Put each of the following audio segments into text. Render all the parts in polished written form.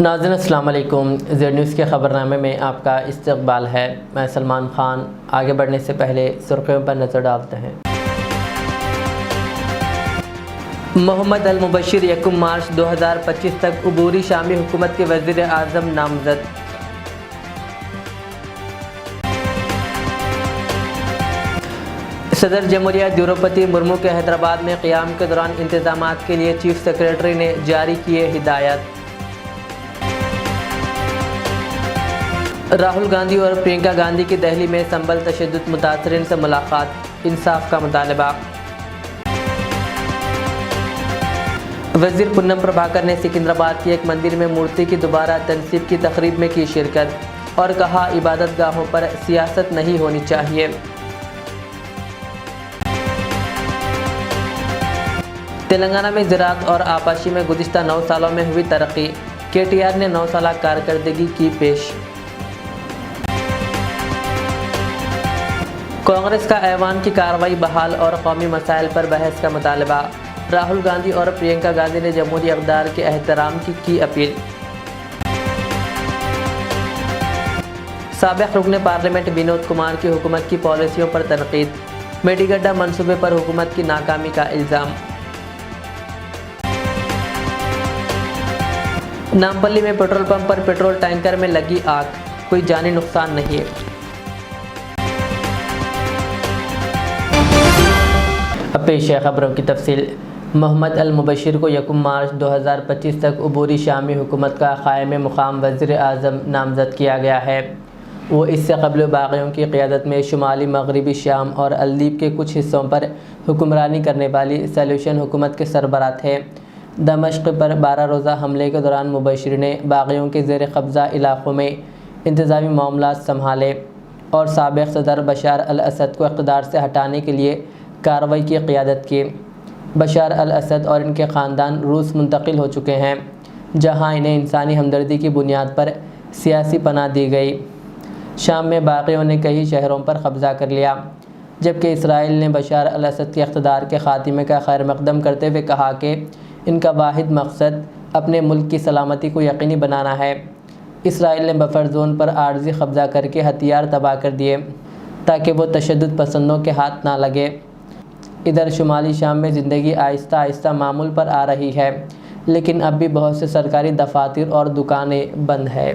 ناظرین السلام علیکم۔ زیڈ نیوز کے خبرنامے میں آپ کا استقبال ہے۔ میں سلمان خان۔ آگے بڑھنے سے پہلے سرخیوں پر نظر ڈالتے ہیں۔ محمد المبشر 1 مارچ 2025 تک عبوری شامی حکومت کے وزیر اعظم نامزد۔ صدر جمہوریہ دروپدی مرمو کے حیدرآباد میں قیام کے دوران انتظامات کے لیے چیف سیکریٹری نے جاری کیے ہدایات۔ راہل گاندھی اور پرینکا گاندھی کی دہلی میں سنبھل تشدد متاثرین سے ملاقات، انصاف کا مطالبہ۔ وزیر پونم پربھاکر نے سکندرآباد کے ایک مندر میں مورتی کی دوبارہ تنصیب کی تقریب میں کی شرکت اور کہا عبادت گاہوں پر سیاست نہیں ہونی چاہیے۔ تلنگانہ میں زراعت اور آبپاشی میں گزشتہ 9 سالوں میں ہوئی ترقی، کے ٹی آر نے 9 سالہ کارکردگی کی پیش۔ کانگریس کا ایوان کی کارروائی بحال اور قومی مسائل پر بحث کا مطالبہ۔ راہل گاندھی اور پرینکا گاندھی نے جمہوری اقدار کے احترام کی اپیل۔ سابق رکن پارلیمنٹ ونود کمار کی حکومت کی پالیسیوں پر تنقید، میڈی گڈھا منصوبے پر حکومت کی ناکامی کا الزام۔ نامپلی میں پیٹرول پمپ پر پیٹرول ٹینکر میں لگی آگ، کوئی جانی نقصان نہیں۔ اب پیش ہے خبروں کی تفصیل۔ محمد المبشر کو 1 مارچ 2025 تک عبوری شامی حکومت کا قائم مقام وزیر اعظم نامزد کیا گیا ہے۔ وہ اس سے قبل باغیوں کی قیادت میں شمالی مغربی شام اور الدیب کے کچھ حصوں پر حکمرانی کرنے والی سالوشن حکومت کے سربراہ تھے۔ دمشق پر 12 روزہ حملے کے دوران مبشر نے باغیوں کے زیر قبضہ علاقوں میں انتظامی معاملات سنبھالے اور سابق صدر بشار الاسد کو اقتدار سے ہٹانے کے لیے کارروائی کی قیادت کی۔ بشار الاسد اور ان کے خاندان روس منتقل ہو چکے ہیں، جہاں انہیں انسانی ہمدردی کی بنیاد پر سیاسی پناہ دی گئی۔ شام میں باغیوں نے کئی شہروں پر قبضہ کر لیا، جبکہ اسرائیل نے بشار الاسد کے اقتدار کے خاتمے کا خیر مقدم کرتے ہوئے کہا کہ ان کا واحد مقصد اپنے ملک کی سلامتی کو یقینی بنانا ہے۔ اسرائیل نے بفر زون پر عارضی قبضہ کر کے ہتھیار تباہ کر دیے تاکہ وہ تشدد پسندوں کے ہاتھ نہ لگے۔ ادھر شمالی شام میں زندگی آہستہ آہستہ معمول پر آ رہی ہے، لیکن اب بھی بہت سے سرکاری دفاتر اور دکانیں بند ہیں۔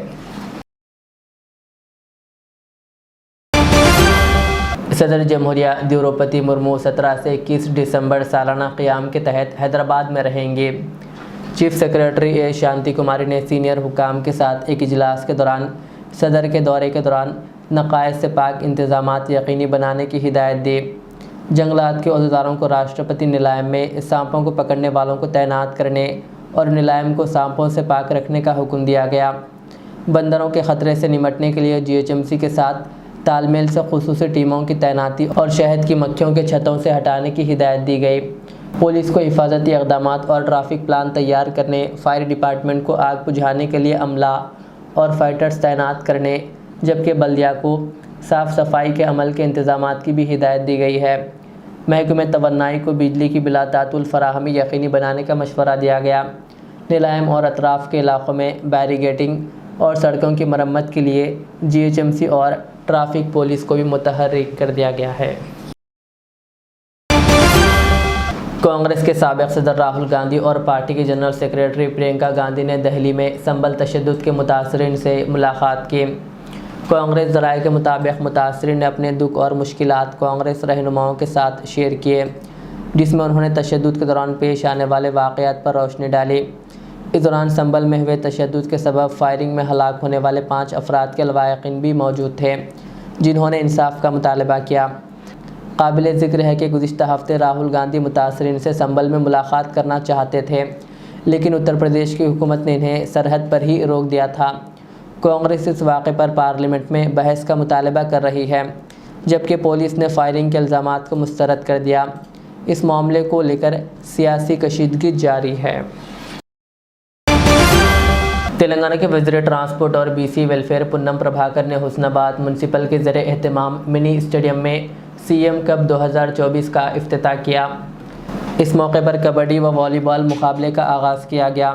صدر جمہوریہ دروپدی مرمو 17 سے 21 دسمبر سالانہ قیام کے تحت حیدرآباد میں رہیں گے۔ چیف سیکریٹری اے شانتی کماری نے سینئر حکام کے ساتھ ایک اجلاس کے دوران صدر کے دورے کے دوران نقائص سے پاک انتظامات یقینی بنانے کی ہدایت دی۔ جنگلات کے عہدیداروں کو راشٹرپتی نیلائم میں سانپوں کو پکڑنے والوں کو تعینات کرنے اور نیلائم کو سانپوں سے پاک رکھنے کا حکم دیا گیا۔ بندروں کے خطرے سے نمٹنے کے لیے GHMC کے ساتھ تال میل سے خصوصی ٹیموں کی تعیناتی اور شہد کی مکھیوں کے چھتوں سے ہٹانے کی ہدایت دی گئی۔ پولیس کو حفاظتی اقدامات اور ٹریفک پلان تیار کرنے، فائر ڈپارٹمنٹ کو آگ بجھانے کے لیے عملہ اور فائٹرز تعینات کرنے، جبکہ بلدیہ کو صاف صفائی کے عمل کے انتظامات کی بھی ہدایت دی گئی ہے۔ محکمہ توانائی کو بجلی کی بلا تعطل فراہمی یقینی بنانے کا مشورہ دیا گیا۔ نیلائم اور اطراف کے علاقوں میں بیریگیٹنگ اور سڑکوں کی مرمت کے لیے GHMC اور ٹریفک پولیس کو بھی متحرک کر دیا گیا ہے۔ کانگریس کے سابق صدر راہل گاندھی اور پارٹی کی جنرل سیکریٹری پرینکا گاندھی نے دہلی میں سنبھل تشدد کے متاثرین سے ملاقات کی۔ کانگریس ذرائع کے مطابق متاثرین نے اپنے دکھ اور مشکلات کانگریس رہنماؤں کے ساتھ شیئر کیے، جس میں انہوں نے تشدد کے دوران پیش آنے والے واقعات پر روشنی ڈالی۔ اس دوران سنبھل میں ہوئے تشدد کے سبب فائرنگ میں ہلاک ہونے والے 5 افراد کے لواحقین بھی موجود تھے، جنہوں نے انصاف کا مطالبہ کیا۔ قابل ذکر ہے کہ گزشتہ ہفتے راہل گاندھی متاثرین سے سنبھل میں ملاقات کرنا چاہتے تھے، لیکن اتر پردیش کی حکومت نے انہیں سرحد پر ہی روک دیا تھا۔ کانگریس اس واقعے پر پارلیمنٹ میں بحث کا مطالبہ کر رہی ہے، جبکہ پولیس نے فائرنگ کے الزامات کو مسترد کر دیا۔ اس معاملے کو لے کر سیاسی کشیدگی جاری ہے۔ تلنگانہ کے وزیر ٹرانسپورٹ اور BC ویلفیئر پونم پربھاکر نے حسن آباد میونسپل کے زیر اہتمام منی اسٹیڈیم میں CM کپ 2024 کا افتتاح کیا۔ اس موقع پر کبڈی و والی بال مقابلے کا آغاز کیا گیا۔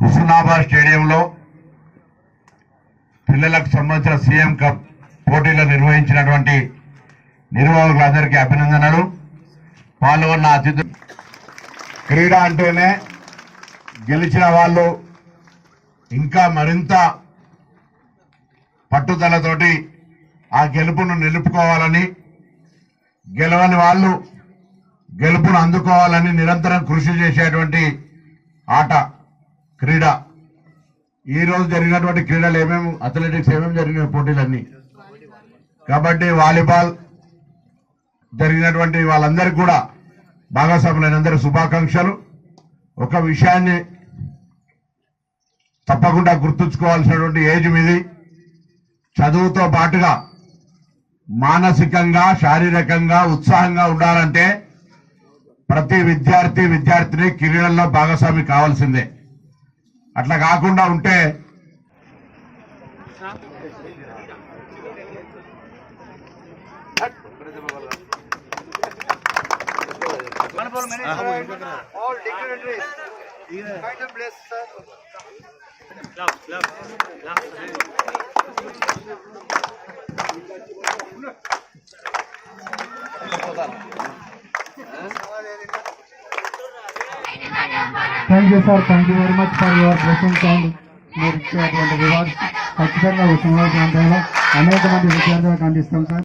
హుస్నాబాద్ స్టేడియంలో పిల్లలకు సంబంధించిన సీఎం కప్ పోటీలు నిర్వహించినటువంటి నిర్వాహకులందరికీ అభినందనలు. పాల్గొన్న అతిథులు, క్రీడ అంటేనే గెలిచిన వాళ్ళు ఇంకా మరింత పట్టుదలతోటి ఆ గెలుపును నిలుపుకోవాలని, గెలవని వాళ్ళు గెలుపును అందుకోవాలని నిరంతరం కృషి చేసేటువంటి ఆట క్రీడ. ఈ రోజు జరిగినటువంటి క్రీడలు ఏమేమి, అథ్లెటిక్స్ ఏమేమి జరిగిన పోటీలన్నీ, కబడ్డీ, వాలీబాల్ జరిగినటువంటి వాళ్ళందరికీ కూడా భాగస్వాములైనందరూ శుభాకాంక్షలు. ఒక విషయాన్ని తప్పకుండా గుర్తుంచుకోవాల్సినటువంటి ఏజ్ మీది. చదువుతో పాటుగా మానసికంగా, శారీరకంగా ఉత్సాహంగా ఉండాలంటే ప్రతి విద్యార్థిని క్రీడల్లో భాగస్వామి కావాల్సిందే. అట్లా కాకుండా ఉంటే thank you sir, thank you very much for your presence and మీరు ఇచ్చేటువంటి రివార్డ్స్ ఖచ్చితంగా ఉస్మానాబాద్ ప్రాంతంలో అనేక మంది విద్యార్థులకు అందిస్తాం సార్.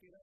13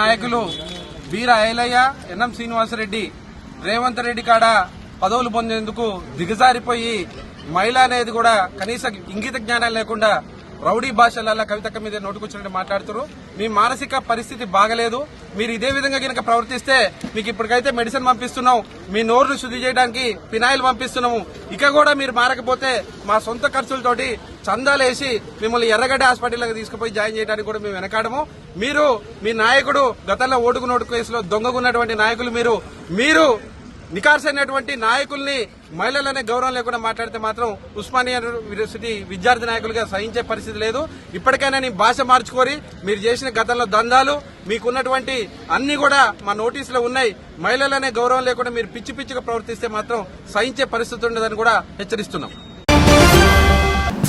నాయకులు బీరా ఐలయ్య ఎన్ఎం శ్రీనివాసరెడ్డి రేవంత్ రెడ్డి కాడ పదవులు పొందేందుకు దిగజారిపోయి మహిళ అనేది కూడా కనీస ఇంగిత జ్ఞానం లేకుండా రౌడీ భాషల కవితక్క మీద నోటుకొచ్చినట్టు మాట్లాడుతున్నారు. మీ మానసిక పరిస్థితి బాగలేదు. మీరు ఇదే విధంగా గనక ప్రవర్తిస్తే మీకు ఇప్పటికైతే మెడిసిన్ పంపిస్తున్నాం, మీ నోరును శుద్ధి చేయడానికి ఫినాయిల్ పంపిస్తున్నాము. ఇక కూడా మీరు మారకపోతే మా సొంత ఖర్చులతోటి చందాలేసి మిమ్మల్ని ఎర్రగడ్డ హాస్పిటల్కి తీసుకుపోయి జాయిన్ చేయడానికి కూడా మేము వెనకాడము. మీరు మీ నాయకుడు గతంలో ఓటుకు నోటు కేసులో దొంగగున్నటువంటి నాయకులు మీరు నికార్సైనటువంటి నాయకుల్ని మహిళలనే గౌరవం లేకుండా మాట్లాడితే మాత్రం ఉస్మానియా యూనివర్సిటీ విద్యార్థి నాయకులుగా సహించే పరిస్థితి లేదు. ఇప్పటికైనా నీ భాష మార్చుకోరి. మీరు చేసిన గతంలో దందాలు మీకున్నటువంటి అన్ని కూడా మా నోటీసులో ఉన్నాయి. మహిళలనే గౌరవం లేకుండా మీరు పిచ్చి పిచ్చిగా ప్రవర్తిస్తే మాత్రం సహించే పరిస్థితి ఉండదని కూడా హెచ్చరిస్తున్నాం.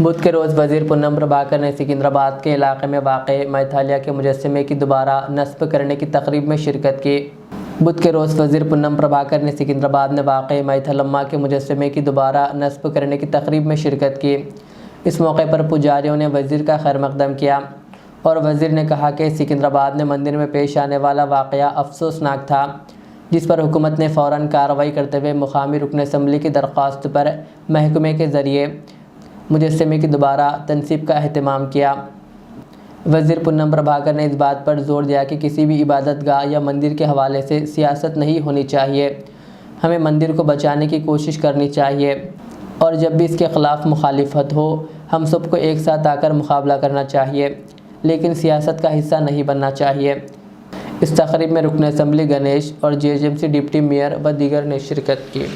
بدھ کے روز وزیر پونم پربھاکر نے سکندرآباد کے علاقے میں واقع میتھالیا کے مجسمے کی دوبارہ نصب کرنے کی تقریب میں شرکت کی۔ بدھ کے روز وزیر پونم پربھاکر نے سکندرآباد میں واقع میتھالما کے مجسمے کی دوبارہ نصب کرنے کی تقریب میں شرکت کی۔ اس موقع پر پجاریوں نے وزیر کا خیر مقدم کیا اور وزیر نے کہا کہ سکندرآباد میں مندر میں پیش آنے والا واقعہ افسوسناک تھا، جس پر حکومت نے فوراً کارروائی کرتے ہوئے مقامی رکن اسمبلی کی درخواست پر محکمے کے ذریعے مجسمے کی دوبارہ تنصیب کا اہتمام کیا۔ وزیر پونم پربھاکر نے اس بات پر زور دیا کہ کسی بھی عبادت گاہ یا مندر کے حوالے سے سیاست نہیں ہونی چاہیے، ہمیں مندر کو بچانے کی کوشش کرنی چاہیے اور جب بھی اس کے خلاف مخالفت ہو ہم سب کو ایک ساتھ آ کر مقابلہ کرنا چاہیے، لیکن سیاست کا حصہ نہیں بننا چاہیے۔ اس تقریب میں رکن اسمبلی گنیش اور GHMC ڈپٹی میئر و دیگر نے شرکت کی۔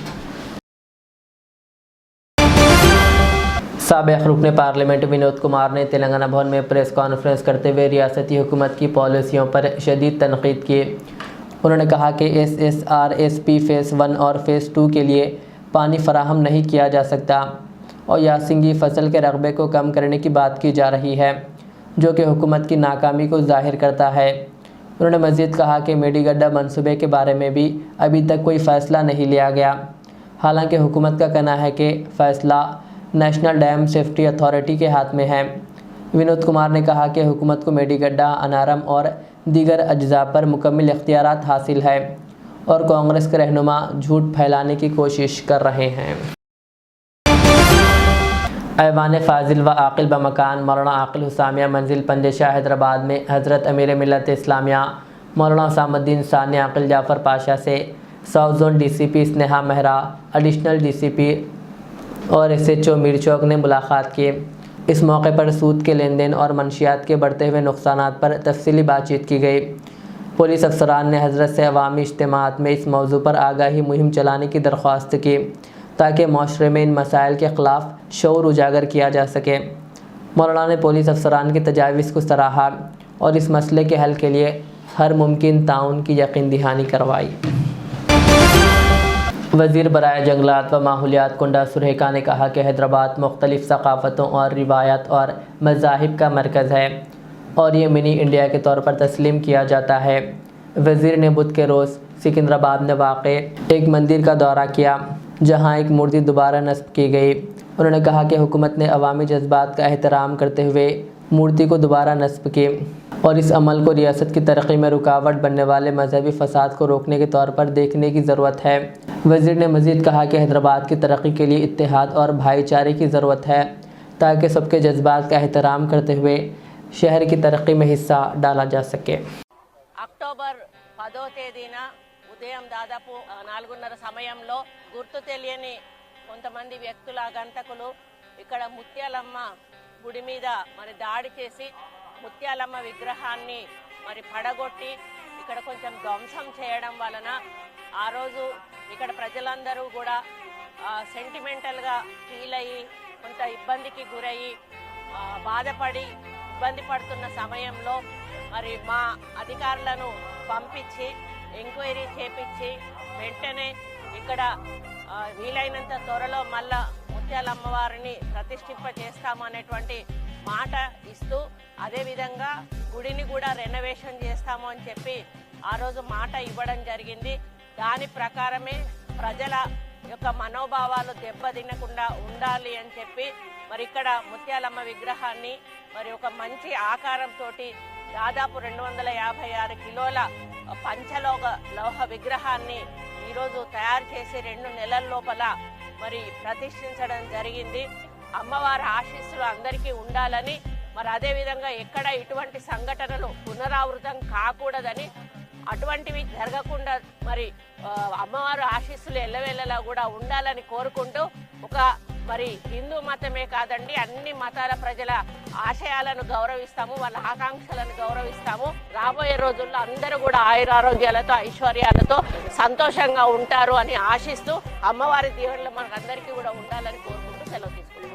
سابق رکن پارلیمنٹ ونود کمار نے تلنگانہ بھون میں پریس کانفرنس کرتے ہوئے ریاستی حکومت کی پالیسیوں پر شدید تنقید کی۔ انہوں نے کہا کہ SSRSP فیز 1 اور فیز 2 کے لیے پانی فراہم نہیں کیا جا سکتا اور یاسنگی فصل کے رقبے کو کم کرنے کی بات کی جا رہی ہے، جو کہ حکومت کی ناکامی کو ظاہر کرتا ہے۔ انہوں نے مزید کہا کہ میڈی گڈھا منصوبے کے بارے میں بھی ابھی تک کوئی فیصلہ نہیں لیا گیا، حالانکہ حکومت کا کہنا ہے کہ فیصلہ نیشنل ڈیم سیفٹی اتھارٹی کے ہاتھ میں ہے۔ ونود کمار نے کہا کہ حکومت کو میڈی گڈھا، انارم اور دیگر اجزاء پر مکمل اختیارات حاصل ہے اور کانگریس کے رہنما جھوٹ پھیلانے کی کوشش کر رہے ہیں۔ ایوان فاضل و عاقل بمکان مولانا عاقل حسامیہ منزل پنجشاہ حیدرآباد میں حضرت امیر ملت اسلامیہ مولانا حسام الدین ثانی عاقل جعفر پاشا سے south zone DCP Sneha Mehra, additional DCP اور SHO میر چوک نے ملاقات کی۔ اس موقع پر سود کے لین دین اور منشیات کے بڑھتے ہوئے نقصانات پر تفصیلی بات چیت کی گئی۔ پولیس افسران نے حضرت سے عوامی اجتماعات میں اس موضوع پر آگاہی مہم چلانے کی درخواست کی تاکہ معاشرے میں ان مسائل کے خلاف شعور اجاگر کیا جا سکے۔ مولانا نے پولیس افسران کی تجاویز کو سراہا اور اس مسئلے کے حل کے لیے ہر ممکن تعاون کی یقین دہانی کروائی۔ وزیر برائے جنگلات و ماحولیات کنڈا سریکا نے کہا کہ حیدرآباد مختلف ثقافتوں اور روایات اور مذاہب کا مرکز ہے اور یہ منی انڈیا کے طور پر تسلیم کیا جاتا ہے۔ وزیر نے بدھ کے روز سکندرآباد میں واقع ایک مندر کا دورہ کیا جہاں ایک مورتی دوبارہ نصب کی گئی۔ انہوں نے کہا کہ حکومت نے عوامی جذبات کا احترام کرتے ہوئے مورتی کو دوبارہ نصب کی اور اس عمل کو ریاست کی ترقی میں رکاوٹ بننے والے مذہبی فساد کو روکنے کے طور پر دیکھنے کی ضرورت ہے۔ وزیر نے مزید کہا کہ حیدرآباد کی ترقی کے لیے اتحاد اور بھائی چارے کی ضرورت ہے تاکہ سب کے جذبات کا احترام کرتے ہوئے شہر کی ترقی میں حصہ ڈالا جا سکے۔ అక్టోబర్ 10వ తేదీన ఉదయం దాదాపు 4:30 సమయంలో గుర్తు తెలియని కొంతమంది వ్యక్తుల ఆగంతకులు ఇక్కడ ముత్యాలమ్మ గుడి మీద మరి దాడి చేసి ముత్యాలమ్మ విగ్రహాన్ని మరి పడగొట్టి ఇక్కడ కొంచెం ధ్వంసం చేయడం వలన ఆ రోజు ఇక్కడ ప్రజలందరూ కూడా సెంటిమెంటల్గా ఫీల్ అయ్యి కొంత ఇబ్బందికి గురయ్యి బాధపడి ఇబ్బంది పడుతున్న సమయంలో మరి మా అధికారులను పంపించి ఎంక్వైరీ చేపించి వెంటనే ఇక్కడ వీలైనంత త్వరలో మళ్ళా ముత్యాల అమ్మవారిని ప్రతిష్ఠింప చేస్తామనేటువంటి మాట ఇస్తూ అదేవిధంగా గుడిని కూడా రెనోవేషన్ చేస్తాము అని చెప్పి ఆ రోజు మాట ఇవ్వడం జరిగింది। దాని ప్రకారమే ప్రజల యొక్క మనోభావాలు దెబ్బతినకుండా ఉండాలి అని చెప్పి మరి ఇక్కడ ముత్యాలమ్మ విగ్రహాన్ని మరి ఒక మంచి ఆకారంతో దాదాపు 256 కిలోల పంచలోహ విగ్రహాన్ని ఈరోజు తయారు చేసి 2 నెలల లోపల మరి ప్రతిష్ఠించడం జరిగింది। అమ్మవారి ఆశీస్సులు అందరికీ ఉండాలని మరి అదేవిధంగా ఎక్కడ ఇటువంటి సంఘటనలు పునరావృతం కాకూడదని అటువంటివి జరగకుండా మరి అమ్మవారు ఆశీస్సులు ఎల్లవేళలా కూడా ఉండాలని కోరుకుంటూ ఒక మరి హిందూ మతమే కాదండి అన్ని మతాల ప్రజల ఆశయాలను గౌరవిస్తాము, వాళ్ళ ఆకాంక్షలను గౌరవిస్తాము। రాబోయే రోజుల్లో అందరూ కూడా ఆయురారోగ్యాలతో ఐశ్వర్యాలతో సంతోషంగా ఉంటారు అని ఆశిస్తూ అమ్మవారి దీవెనలు మనకందరికీ కూడా ఉండాలని కోరుకుంటూ సెలవు తీసుకుంటున్నాం।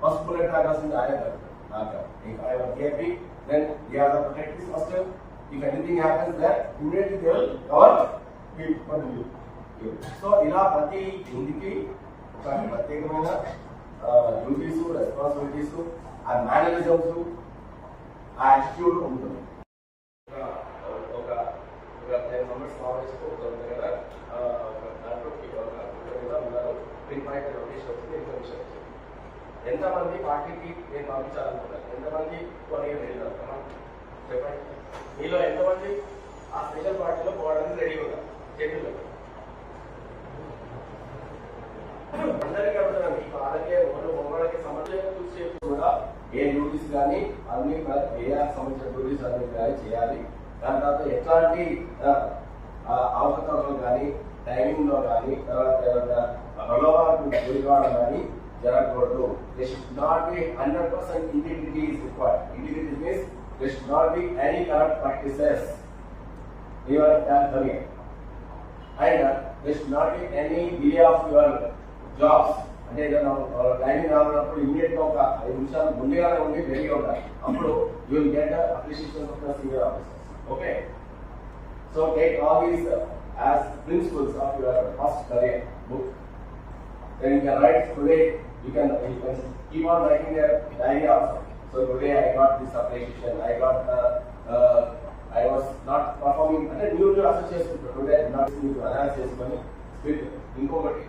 First bullet in the if I have KP, then they are the protective first. If anything happens there, immediately they will cover you. So, ila prati indiki pratyekamaina duties, responsibilities, and mannerisms, attitude untundi. ఎంతమంది పార్టీకి నేను పంపించాలనుకున్నాను, ఎంతమంది కొన్ని చెప్పండి. మీలో ఎంతమంది ఆ special పార్టీలో పోవడానికి రెడీ ఉన్నారు? చేతుల్లో అందరికీ అడుగుతున్నాను. ఈ వాళ్ళకే మొమ్మలకి సంబంధించిన చూసే కూడా ఏ డ్యూటీస్ కానీ అన్ని ఏ సంబంధించిన డ్యూటీస్ అన్ని కానీ చేయాలి. దాని తర్వాత ఎట్లాంటి అవకాశాలు కానీ టైమింగ్ లో కానీ తర్వాత ప్రలోభాలకు గురి కావడం కానీ జరగకూడదు. There should not be 100% integrity is required. Integrity means there should not be any corrupt practices in your career, and there should not be any delay of your jobs. అంటే ఏదైనా టైమింగ్ రావాలన్నప్పుడు ఇమీడియట్ గా ఒక 5 నిమిషాలు ముందుగానే ఉండి రెడీగా ఉండాలి. అప్పుడు you will get appreciation of the senior officers. Okay, so take all these as principles of your first career book. Then you can write today. You can keep on writing a diary also. So today I got this appreciation. I was not performing. And new association today not to analysis money. Incompetent.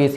BC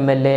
MLA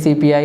CPI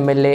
MLA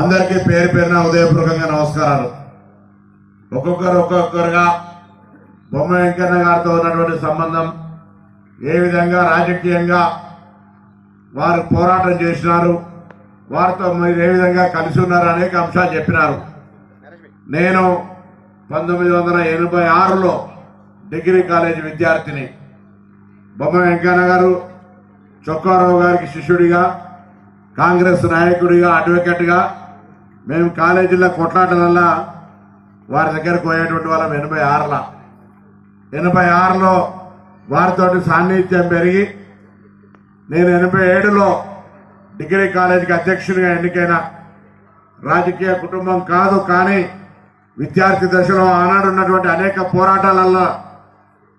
అందరికీ పేరు పేరున ఉదయపూర్వకంగా నమస్కారాలు. ఒక్కొక్కరుగా బొమ్మ వెంకన్న గారితో ఉన్నటువంటి సంబంధం, ఏ విధంగా రాజకీయంగా వారు పోరాటం చేసినారు, వారితో మీరు ఏ విధంగా కలిసి ఉన్నారు అనేక అంశాలు చెప్పినారు. నేను 1986లో డిగ్రీ కాలేజీ విద్యార్థిని. బొమ్మ వెంకన్న గారు చొక్కారావు గారికి శిష్యుడిగా, కాంగ్రెస్ నాయకుడిగా, అడ్వకేట్గా మేము కాలేజీలో కొట్లాటలల్లా వారి దగ్గరకు పోయేటువంటి వాళ్ళం. 86లో వారితో సాన్నిధ్యం పెరిగి నేను 87లో డిగ్రీ కాలేజీకి అధ్యక్షుడిగా ఎన్నికైన. రాజకీయ కుటుంబం కాదు, కానీ విద్యార్థి దశలో ఆనాడు ఉన్నటువంటి అనేక పోరాటాలల్లో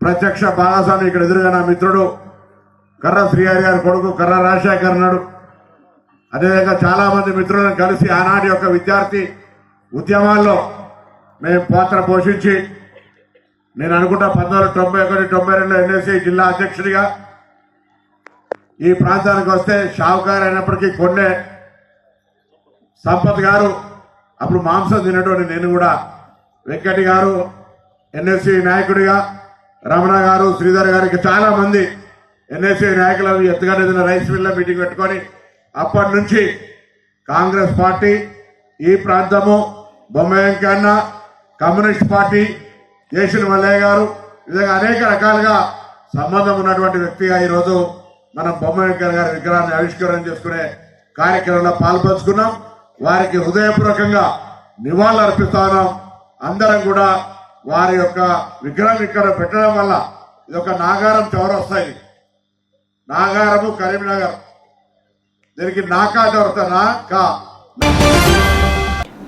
ప్రత్యక్ష భాగస్వామి ఇక్కడ ఎదురుగా నా మిత్రుడు కర్ర శ్రీహరి గారి కొడుకు కర్ర రాజశేఖర్ నాడు. అదేవిధంగా చాలా మంది మిత్రులను కలిసి ఆనాటి యొక్క విద్యార్థి ఉద్యమాల్లో మేము పాత్ర పోషించి, నేను అనుకుంటా 1991-92 NSC జిల్లా అధ్యక్షుడిగా ఈ ప్రాంతానికి వస్తే షావుకారు అయినప్పటికీ కొండే సంపత్ గారు అప్పుడు మాంసం తినటువంటి, నేను కూడా వెంకటి గారు NSC నాయకుడిగా, రమణ గారు, శ్రీధర్ గారికి చాలా మంది NSC నాయకులను ఎత్తుగా రైస్ మిల్ల మీటింగ్ పెట్టుకొని అప్పటి నుంచి కాంగ్రెస్ పార్టీ, ఈ ప్రాంతము, బొమ్మ వెంకన్న, కమ్యూనిస్ట్ పార్టీ జయశ్రీ మల్లయ్య గారు విధంగా అనేక రకాలుగా సంబంధం ఉన్నటువంటి వ్యక్తిగా ఈరోజు మనం బొమ్మ వెంకయ్య గారి విగ్రహాన్ని ఆవిష్కరణ చేసుకునే కార్యక్రమంలో పాల్పంచుకున్నాం. వారికి హృదయపూర్వకంగా నివాళులు అర్పిస్తున్నాం. అందరం కూడా వారి యొక్క విగ్రహం ఇక్కడ పెట్టడం వల్ల ఇది ఒక నాగారం చౌరస్తా, ఇది నాగారము కరీంనగర్, దీనికి నాకా చౌరస్తా నాకా.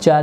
4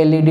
LED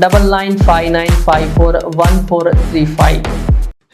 9959541435।